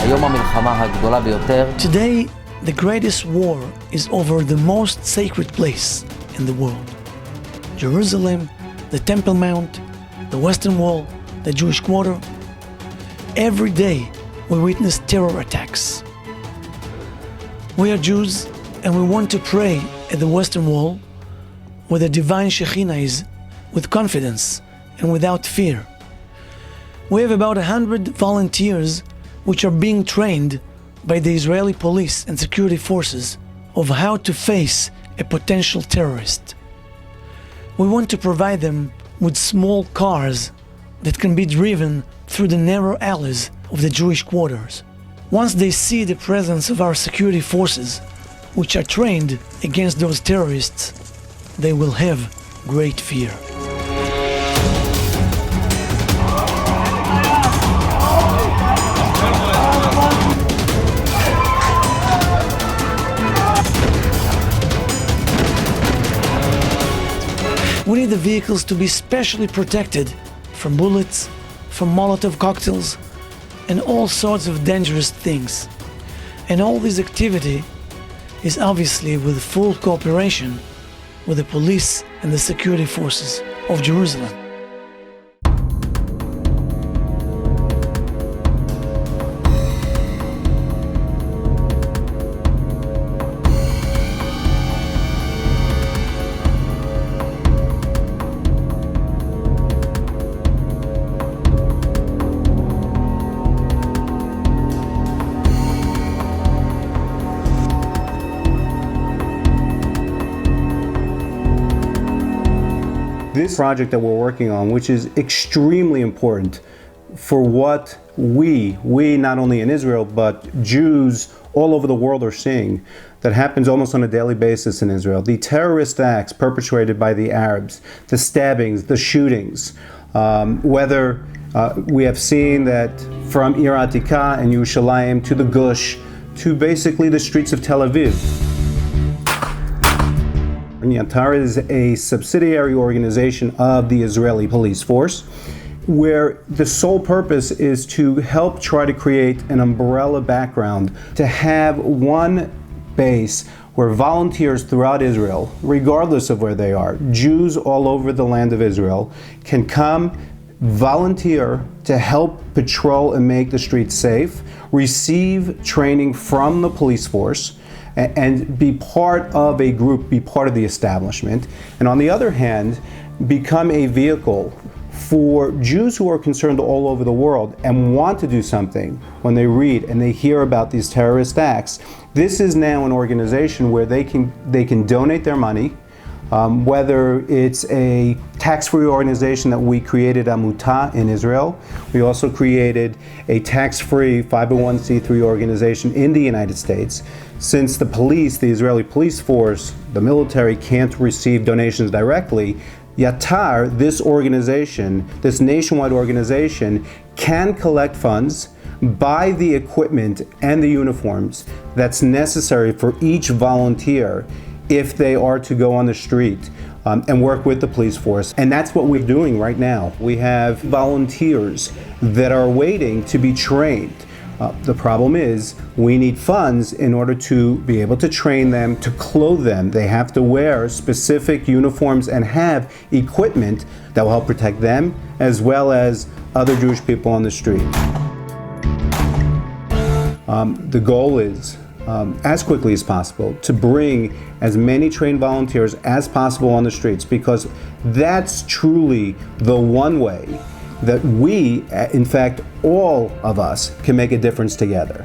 היום המלחמה הגדולה ביותר. Today, the greatest war is over the most sacred place in the world. Jerusalem, the Temple Mount, the Western Wall, the Jewish Quarter. Every day we witness terror attacks. We are Jews and we want to pray at the Western Wall where the divine Shekhinah is, with confidence and without fear. We have about 100 volunteers which are being trained by the Israeli police and security forces of how to face a potential terrorist. We want to provide them with small cars that can be driven through the narrow alleys of the Jewish quarters. Once they see the presence of our security forces, which are trained against those terrorists, they will have great fear. We need the vehicles to be specially protected from bullets, from Molotov cocktails, and all sorts of dangerous things. And all this activity is obviously with full cooperation with the police and the security forces of Jerusalem. This project that we're working on, which is extremely important for what we not only in Israel, but Jews all over the world are seeing, that happens almost on a daily basis in Israel. The terrorist acts perpetrated by the Arabs, the stabbings, the shootings, whether we have seen that from Ir Atika and Yerushalayim to the Gush, to basically the streets of Tel Aviv. Yatar is a subsidiary organization of the Israeli police force, where the sole purpose is to help try to create an umbrella background, to have one base where volunteers throughout Israel, regardless of where they are, Jews all over the land of Israel, can come, volunteer to help patrol and make the streets safe, receive training from the police force, and be part of a group, be part of the establishment, and on the other hand, become a vehicle for Jews who are concerned all over the world and want to do something when they read and they hear about these terrorist acts. This is now an organization where they can donate their money, whether it's a tax-free organization that we created, Amuta, in Israel. We also created a tax-free 501c3 organization in the United States. Since the police, the Israeli police force, the military can't receive donations directly, Yatar, this organization, this nationwide organization, can collect funds, buy the equipment and the uniforms that's necessary for each volunteer if they are to go on the street and work with the police force. And that's what we're doing right now. We have volunteers that are waiting to be trained. The problem is we need funds in order to be able to train them, to clothe them. They have to wear specific uniforms and have equipment that will help protect them as well as other Jewish people on the street. The goal is, as quickly as possible, to bring as many trained volunteers as possible on the streets, because that's truly the one way that we, in fact, all of us, can make a difference together.